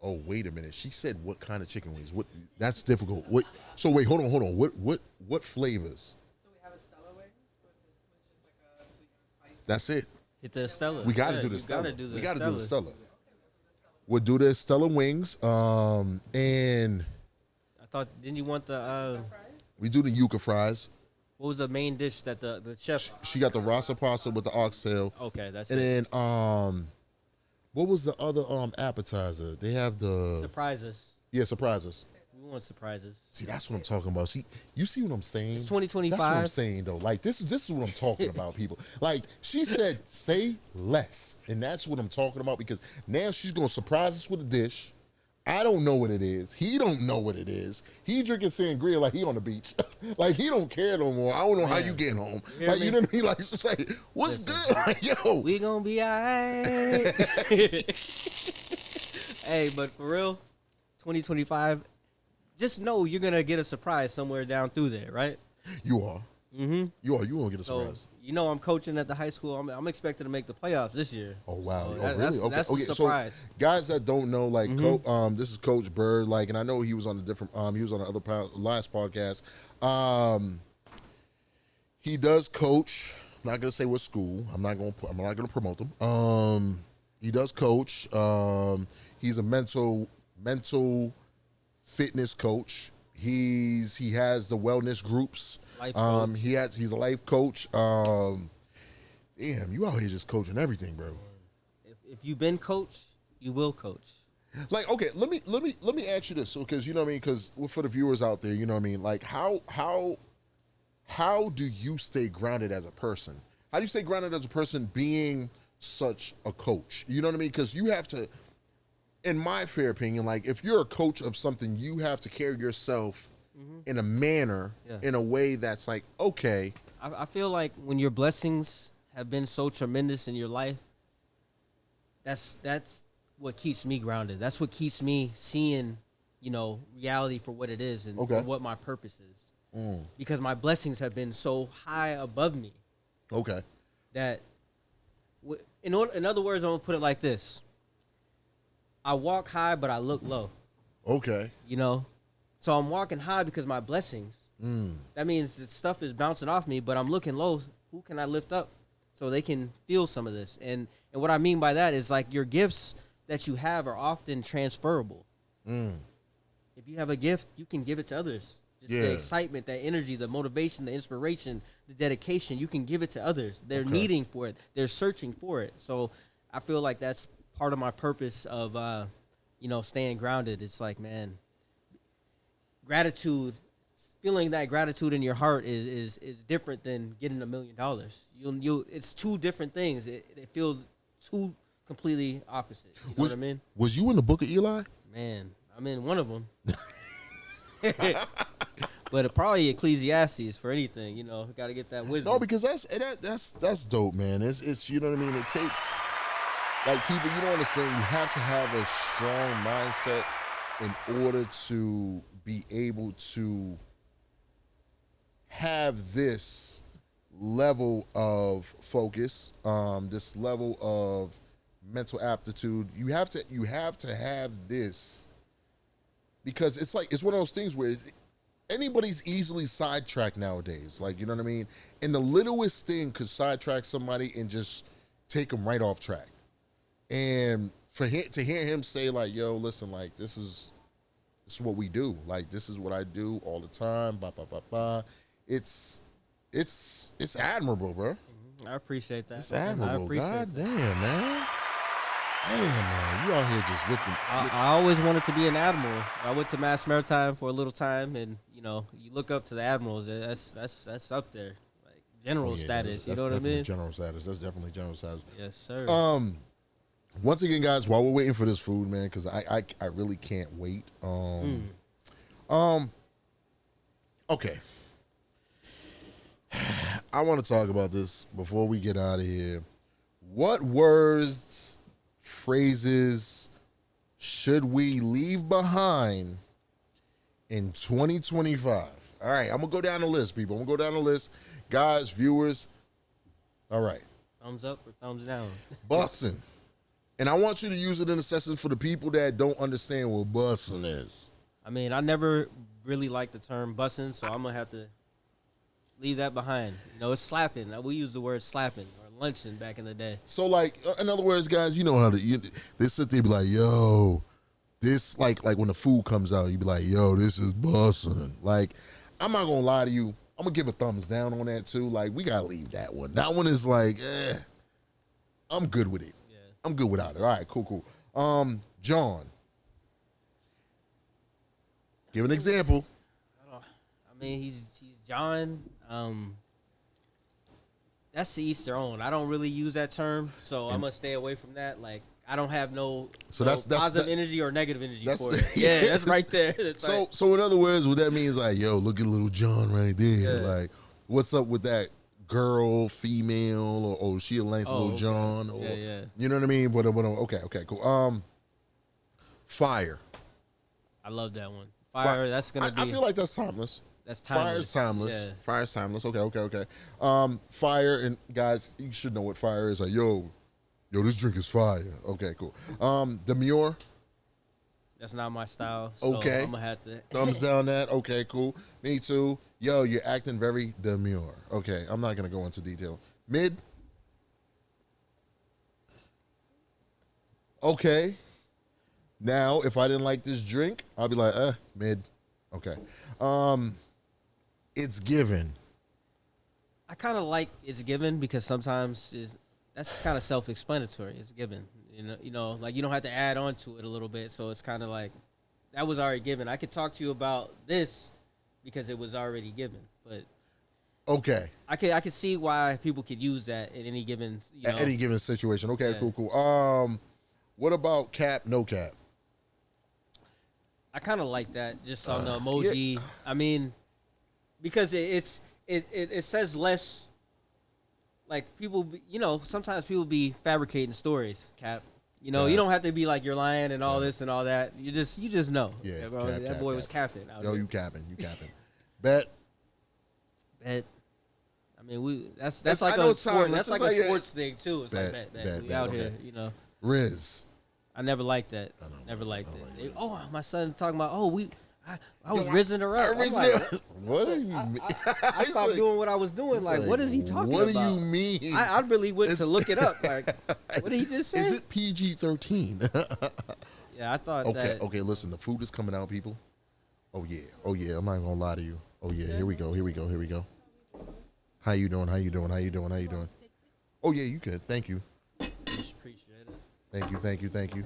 Oh, wait a minute. She said what kind of chicken wings? What? That's difficult. What? So wait, hold on. What flavors? So we have Estella wings, which is just like a sweet and spicy. That's it. Hit the Estella. We got to do the Estella. We got to do the Estella. We'll do the Estella wings. And I thought, didn't you want the? We do the yuca fries. What was the main dish that the chef? She got the rasa pasta with the oxtail. Okay, that's And it. then what was the other appetizer? They have the Surprises. surprises. We want surprises. See, that's what I'm talking about. See, you see what I'm saying? It's 2025. That's what I'm saying though. Like this is what I'm talking about, people. Like she said, say less, and that's what I'm talking about because now she's gonna surprise us with a dish. I don't know what it is. He don't know what it is. He drinking sangria like he on the beach. Like he don't care no more. I don't know how you getting home. Like you know what I mean? Like say, what's good? Like, yo, we gonna be alright. Hey, but for real, 2025. Just know you're gonna get a surprise somewhere down through there, right? you are. Mm-hmm. You are. You gonna get a So surprise. you know I'm coaching at the high school. I'm expected to make the playoffs this year. Oh wow! So Oh, really? That's, okay. that's a surprise. So, guys that don't know, like, this is Coach Byrd. Like, and I know he was on a different. He was on the other last podcast. He does coach. I'm not gonna say what school. I'm not gonna promote them. He does coach. He's a mental fitness coach. He has the wellness groups. Life coach. He's a life coach. Damn, you out here just coaching everything, bro. If you've been coached, you will coach. Like, okay, let me ask you this, because you know what I mean, because for the viewers out there, you know what I mean, like how do you stay grounded as a person? How do you stay grounded as a person being such a coach? You know what I mean? Because you have to, in my fair opinion, like if you're a coach of something, you have to carry yourself in a manner, in a way that's like, okay. I feel like when your blessings have been so tremendous in your life, that's what keeps me grounded. That's what keeps me seeing, reality for what it is and what my purpose is. Because my blessings have been so high above me. Okay. That, in other words, I'm going to put it like this. I walk high, but I look low. Okay. So I'm walking high because my blessings. That means that stuff is bouncing off me, but I'm looking low. Who can I lift up so they can feel some of this? And what I mean by that is like your gifts that you have are often transferable. If you have a gift, you can give it to others. Just the excitement, that energy, the motivation, the inspiration, the dedication, you can give it to others. They're needing for it. They're searching for it. So I feel like that's part of my purpose of, staying grounded. It's like, man, gratitude, feeling that gratitude in your heart is different than getting $1 million. It's two different things. It feels two completely opposite. You know what I mean? Was you in the Book of Eli? Man, I'm in one of them. But probably Ecclesiastes for anything, got to get that wisdom. No, because that's dope, man. It's you know what I mean. It takes, like, people, you don't understand. You have to have a strong mindset in order to be able to have this level of focus, this level of mental aptitude. You have to have this, because it's like, it's one of those things where anybody's easily sidetracked nowadays. Like, you know what I mean? And the littlest thing could sidetrack somebody and just take them right off track. And to hear him say, like, yo, listen, like, this is what we do. Like, this is what I do all the time. Ba ba ba ba. It's admirable, bro. I appreciate that. It's admirable. I appreciate God that. damn, man. Damn, man. You out here just lifting. I always wanted to be an admiral. I went to Mass Maritime for a little time, and you look up to the admirals. That's up there, like general status. You know what I mean? General status. That's definitely general status. Yes, sir. Once again, guys, while we're waiting for this food, man, because I really can't wait. Okay. I want to talk about this before we get out of here. What words, phrases should we leave behind in 2025? All right, I'm going to go down the list, people. I'm going to go down the list. Guys, viewers. All right. Thumbs up or thumbs down? Bussin'. And I want you to use it in a session for the people that don't understand what bussin' is. I mean, I never really liked the term bussin', so I'm going to have to leave that behind. It's slapping. We use the word slapping or lunching back in the day. So, like, in other words, guys, you know how they sit there and be like, yo, this, like when the food comes out, you be like, yo, this is bussin'. Like, I'm not going to lie to you. I'm gonna give a thumbs down on that too. Like, we gotta leave that one. That one is like, I'm good with it. Yeah. I'm good without it. All right, cool. John. Give an example. I mean, he's John. That's the Easter own. I don't really use that term, so I'm gonna stay away from that. Like, I don't have no positive energy or negative energy for it. Yeah, that's right there. So in other words, what that means, like, yo, look at little John right there. Yeah. Like, what's up with that girl, female, or she a nice little John? Or, yeah. You know what I mean? But okay, cool. Fire. I love that one. Fire. That's gonna be. I feel like that's timeless. That's timeless. Fire's timeless. Yeah. Fire's timeless. Okay. Fire, and guys, you should know what fire is. Like, yo, this drink is fire. Okay, cool. Demure. That's not my style. So okay. I'm gonna have to thumbs down that. Okay, cool. Me too. Yo, you're acting very demure. Okay, I'm not gonna go into detail. Mid. Okay. Now, if I didn't like this drink, I'll be like, mid. Okay. It's given. I kind of like it's given because sometimes that's kind of self-explanatory. It's given. You know, like you don't have to add on to it a little bit. So it's kind of like that was already given. I could talk to you about this because it was already given. But okay, I could see why people could use that in any given any given situation. Okay, yeah. Cool. What about cap? No cap. I kind of like that just on the emoji. Yeah. I mean, because it says less. Like people, sometimes people be fabricating stories. Cap, you don't have to be like you're lying and all this and all that. You just know. Yeah, bro, that boy was capping. Yo, you capping. Bet. I mean, that's like a sport. That's like a sports thing too. It's bet, we out here, Riz. I never liked that. Never liked it. My son talking about, I was rizzing her up. I'm like, what do you mean? I stopped doing what I was doing. Like, what is he talking about? What do you mean? I really went to look it up. Like, what did he just say? Is it PG-13? Yeah, I thought that. Okay, listen, the food is coming out, people. Oh, yeah. I'm not going to lie to you. Oh, yeah, here we go. How you doing? Oh, yeah, you can. Thank you. Appreciate it. Thank you.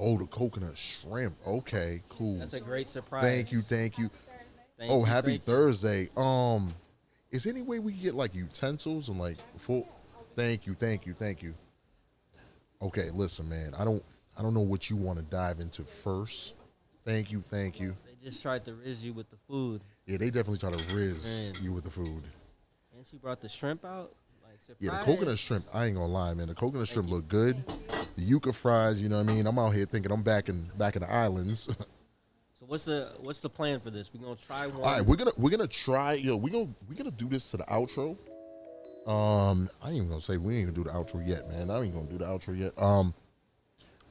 Oh, the coconut shrimp. Okay, cool. That's a great surprise. Thank you. Happy Thursday. Is there any way we can get like utensils and like full? Thank you. Okay, listen, man. I don't know what you want to dive into first. Thank you. They just tried to riz you with the food. Yeah, they definitely try to riz you with the food. And she brought the shrimp out. Surprise. Yeah, the coconut shrimp, I ain't gonna lie, man. The coconut shrimp look good. The yuca fries, you know what I mean? I'm out here thinking I'm back in the islands. So what's the plan for this? We're gonna try one. All right, we're gonna try, we're gonna do this to the outro. I ain't even gonna say we ain't gonna do the outro yet, man. I ain't gonna do the outro yet.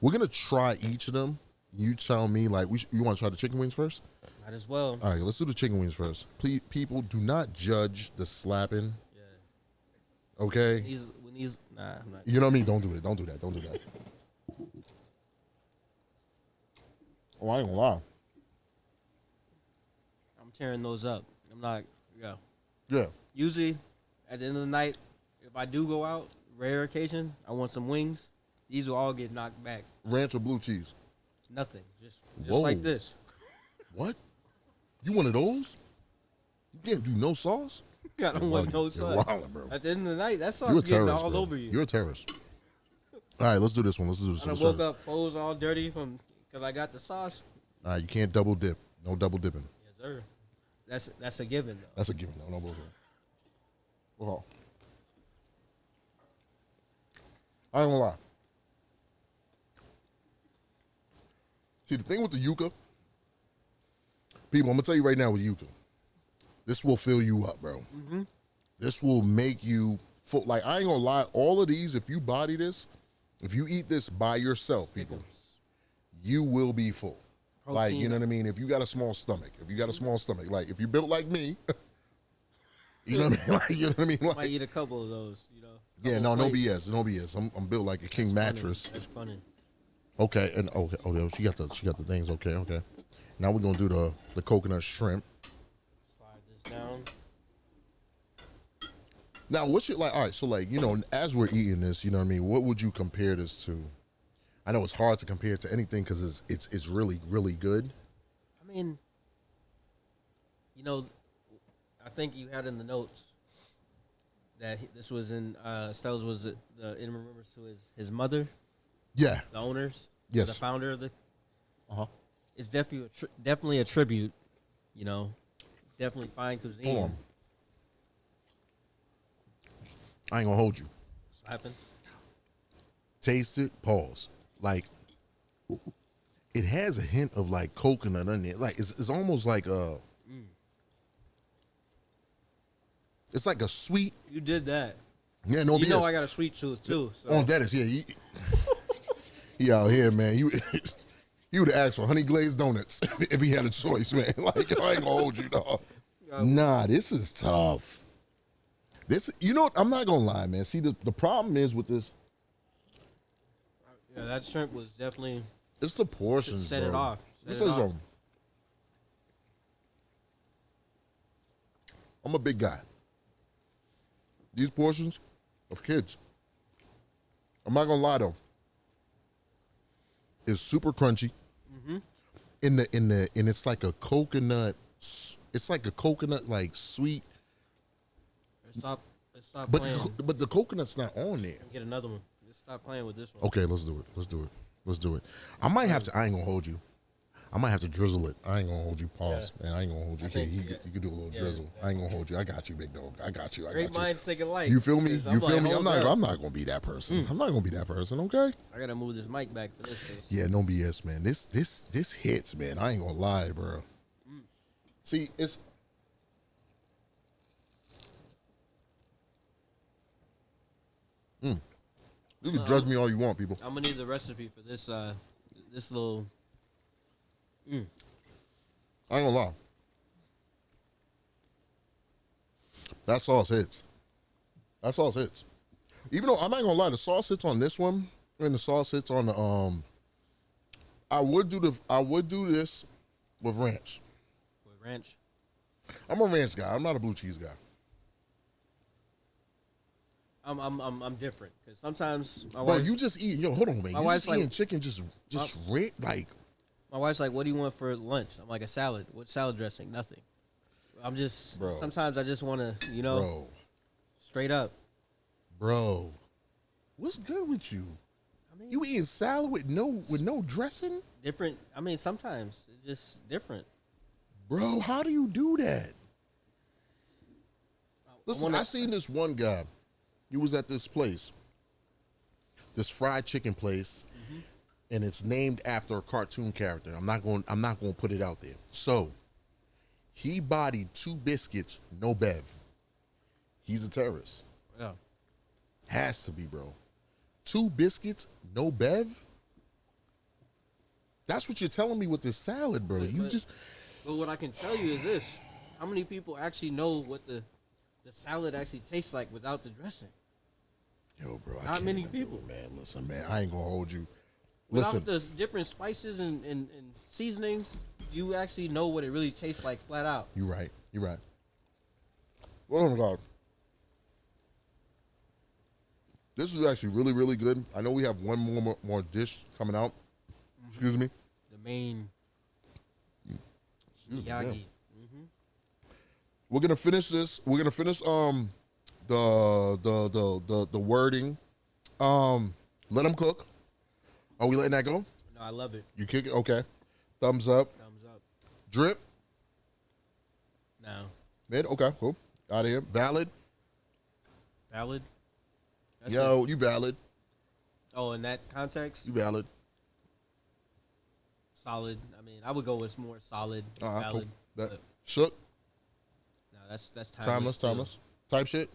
We're gonna try each of them. You tell me, like, you wanna try the chicken wings first? Might as well. All right, let's do the chicken wings first. Please, people, do not judge the slapping. Okay. I'm not. You know what I mean? Don't do that. Oh, I ain't gonna lie. I'm tearing those up. I'm not. Yeah. Usually, at the end of the night, if I do go out, rare occasion, I want some wings. These will all get knocked back. Ranch or blue cheese? Nothing. Just like this. What? You one of those? You can't do no sauce? I don't want no sauce. Bro. At the end of the night, that sauce is getting all over you. You're a terrorist. All right, let's do this one. I woke up clothes all dirty because I got the sauce. All right, you can't double dip. No double dipping. Yes, sir. That's a given, though. That's a given. No bullshit. Oh. I ain't gonna lie. See, the thing with the yuca, people, I'm gonna tell you right now with yuca, this will fill you up, bro. Mm-hmm. This will make you full. Like, I ain't gonna lie, all of these, if you body this, if you eat this by yourself, people, you will be full. Protein. Like, you know what I mean? If you got a small stomach, like, if you built like me, you know what I mean? Like, you know what I mean? Like, might eat a couple of those, Yeah, no BS. I'm built like a king mattress. That's funny. Okay, and okay, she got the things. Okay. Now we're gonna do the coconut shrimp. Slide Now, what's your like? All right, so like as we're eating this, you know what I mean. What would you compare this to? I know it's hard to compare it to anything because it's really really good. I mean, I think you had in the notes that this was in Stella's was in remembrance to his mother, Yeah. the owners, Yes. the founder of the. Uh-huh. It's definitely a tribute, definitely fine cuisine. Hold on. I ain't gonna hold you. Slapping. Taste it. Pause. Like, it has a hint of like coconut in it. Like it's almost like it's like a sweet. You did that. Yeah, no You BS. know I got a sweet tooth too. So. On that is he out here, man. You would have asked for honey glazed donuts if he had a choice, man. Like I ain't gonna hold you, dog. Nah, this is tough. This, what? I'm not gonna lie, man. See, the problem is with this. Yeah, that shrimp was definitely. It's the portions, Set bro. it off. Let me tell you something. I'm a big guy. These portions of kids. I'm not gonna lie though. It's super crunchy. Mm-hmm. And it's like a coconut. It's like a coconut, like sweet. Stop But playing. but the coconut's not on there. Get another one. Just stop playing with this one. Okay, let's do it. I might have to. I ain't gonna hold you. I might have to drizzle it. I ain't gonna hold you. Pause, man. I ain't gonna hold you. You can do a little drizzle. I ain't gonna hold you. I got you, big dog. I got you. Great minds think alike. You feel me? You feel me? I'm not hold gonna be that person. I'm not gonna be that person. Okay. I gotta move this mic back for this. Yeah, no BS, man. This hits, man. I ain't gonna lie, bro. See, it's. You can judge me all you want, people. I'm gonna need the recipe for this. This little. I ain't gonna lie. That sauce hits. That sauce hits. Even though I'm not gonna lie, the sauce hits on this one, and the sauce hits on the I would do this with ranch. With ranch. I'm a ranch guy. I'm not a blue cheese guy. I'm different because sometimes my Bro, wife. you just eat. Yo, hold on, man. My You wife's just eating like- chicken, just like. My wife's like, "What do you want for lunch?" I'm like, "A salad." What salad dressing? Nothing. I'm just. Bro. Sometimes I just want to, Bro, straight up. bro, what's good with you? I mean, You eating salad with no dressing, different. I mean, sometimes it's just different. bro? How do you do that? Listen, wanna- I seen this one guy. He was at this place, this fried chicken place, and it's named after a cartoon character. I'm not going to put it out there. So, he bodied 2 biscuits, no bev. He's a terrorist. Yeah. Has to be, bro. 2 biscuits, no bev. That's what you're telling me with this salad, bro. But what I can tell you is this: how many people actually know what the salad actually tastes like without the dressing? Yo, bro. I Not can't many even do people. it, man. Listen, man. I ain't gonna hold you. Without Listen, the different spices and seasonings, you actually know what it really tastes like flat out. you're right. You're right. Oh my God. This is actually really, really good. I know we have one more dish coming out. Excuse me. The main Excuse me, Yagi. yeah. We're gonna finish this. We're gonna finish the wording. Let them cook. Are we letting that go? No, I love it. You kick it? Okay. Thumbs up. Thumbs up. Drip. No. Mid. Okay, cool. Out of here. Valid. Valid. That's Yo, it. you valid. Oh, in that context, You valid. solid. I mean, I would go with more solid, Cool. valid. That But shook. no, that's timeless. Timeless. Type shit.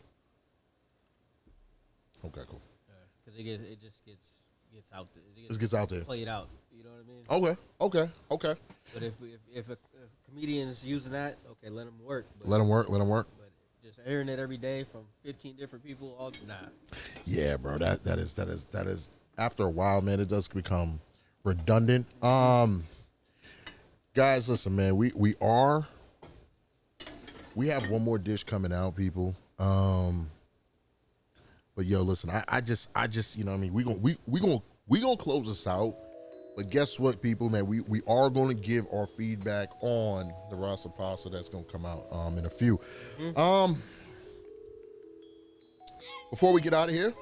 Okay, cool. Because it just gets out there. It gets out there. Played out. You know what I mean? Okay. But if a comedian is using that, okay, let him work. But, Let them work. But just airing it every day from 15 different people, nah. Yeah, bro. That is. After a while, man, it does become redundant. Guys, listen, man. We have one more dish coming out, people. But yo, listen, I just, you know what I mean? We gonna close this out. But guess what, people, man? We are going to give our feedback on the Rasa Pasta that's going to come out in a few. Before we get out of here,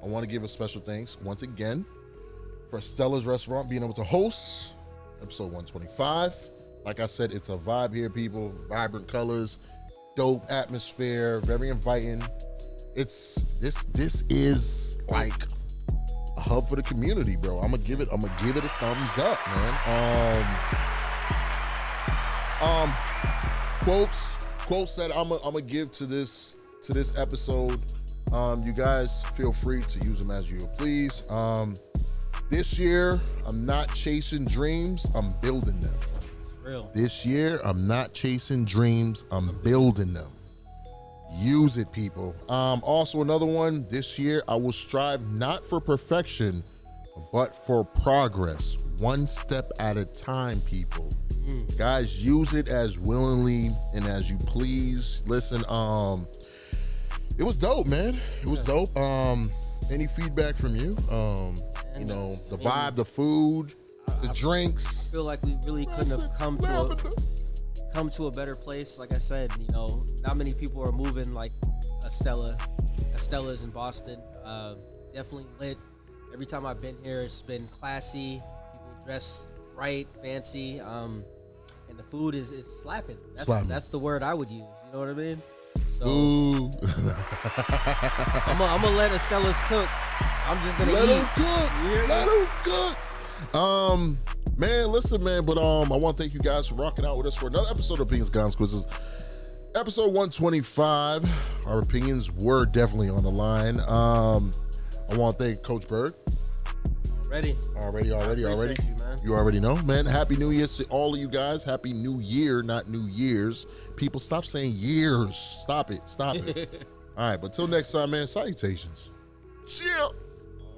I want to give a special thanks once again for Estella's Restaurant being able to host episode 125. Like I said, it's a vibe here, people. Vibrant colors, dope atmosphere, very inviting. This is like a hub for the community, bro. I'm gonna give it a thumbs up, man. Quotes that I'm gonna give to this episode. You guys feel free to use them as you please. This year, I'm not chasing dreams, I'm building them. Real. This year, I'm not chasing dreams, I'm building them. Use it, people. Also, another one, this year, I will strive not for perfection, but for progress. One step at a time, people. Guys, use it as willingly and as you please. Listen, it was dope, man. It was dope. Any feedback from you? You know, the vibe, the food, the drinks. I feel like we really couldn't have come to a better place. Like I said, you know, not many people are moving like Estella. Estella's in Boston. Definitely lit. Every time I've been here, it's been classy. People dress right, fancy. And the food is slapping. That's the word I would use. You know what I mean? So I'm gonna let Estella's cook. I'm just gonna let eat. her cook. Let her cook. Man, listen, man, but I want to thank you guys for rocking out with us for another episode of Opinions, Consequences. Episode 125. Our opinions were definitely on the line. I want to thank Coach Byrd. Already. You, man. You already know, man. Happy New Year to all of you guys. Happy New Year, not New Year's. People, stop saying years. Stop it. All right, but till next time, man, salutations. Yeah.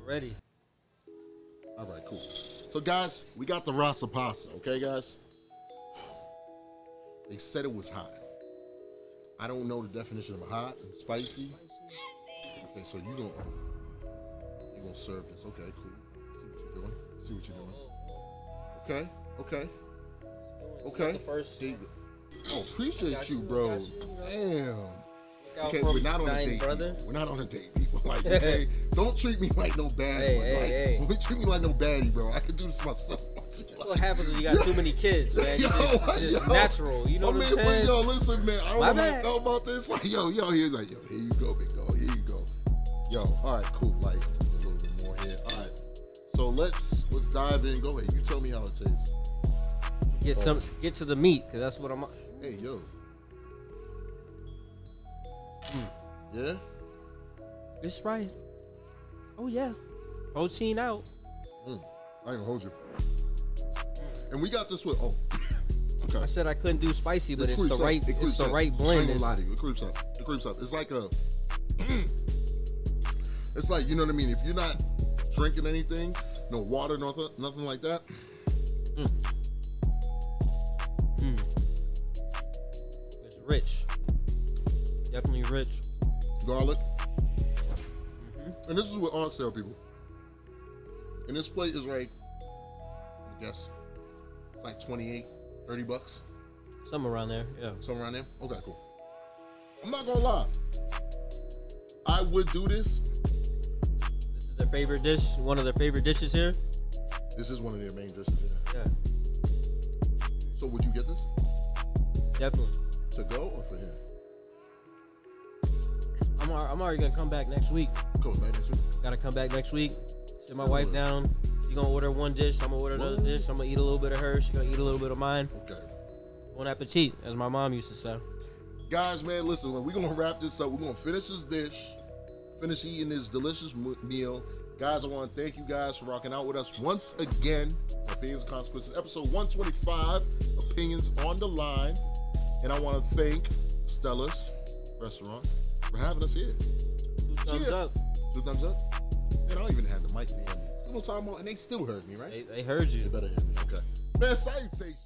Already. All right, cool. So, guys, we got the Rasa Pasta, okay, guys? They said it was hot. I don't know the definition of hot and spicy. Okay, so you're gonna serve this. Okay, cool. See what you're doing. Okay. First. Here you go. Oh, appreciate you, bro. Damn. Okay, we're not on a date. Brother. We're not on a date, people. Like, okay, don't treat me like no baddie. Hey. Don't treat me like no baddie, bro. I can do this myself. That's what happens when you got too many kids, man. It's just natural. You know what I'm saying? But yo, listen, man. I don't know about this. Like, yo, here's like, yo, here you go, big dog. Here you go. Yo, all right, cool. Like, a little bit more here. All right. So let's dive in. Go ahead. You tell me how it tastes. Get to the meat, cause that's what I'm. Hey, yo. Yeah? It's right. Oh yeah. Protein out. I ain't gonna hold you. And we got this with okay. I said I couldn't do spicy, but it's the right blend. I ain't gonna lie to you. It creeps up. It's like it's like, you know what I mean? If you're not drinking anything, no water, nothing like that. It's rich. Definitely rich. Garlic. And this is with oxtail, people. And this plate is like, I guess, it's like $28-$30. Somewhere around there, yeah. Somewhere around there? Okay, cool. I'm not gonna lie. I would do this. This is their favorite dish, one of their favorite dishes here. This is one of their main dishes, yeah. So would you get this? Definitely. To go or for him? I'm already gonna come back next week. Coming back next week? Gotta come back next week. Sit my wife down. She gonna order one dish. I'm gonna order another dish. I'm gonna eat a little bit of hers. She gonna eat a little bit of mine. Okay. Bon appetit, as my mom used to say. Guys, man, listen. We're gonna wrap this up. We're gonna finish this dish. Finish eating this delicious meal. Guys, I want to thank you guys for rocking out with us once again. Opinions and Consequences, episode 125. Opinions on the line. And I want to thank Stella's Restaurant for having us here. 2 thumbs up. 2 thumbs up? Man, I don't even have the mic near me. And they still heard me, right? They heard you. They better hear me. Okay. Man, salutations.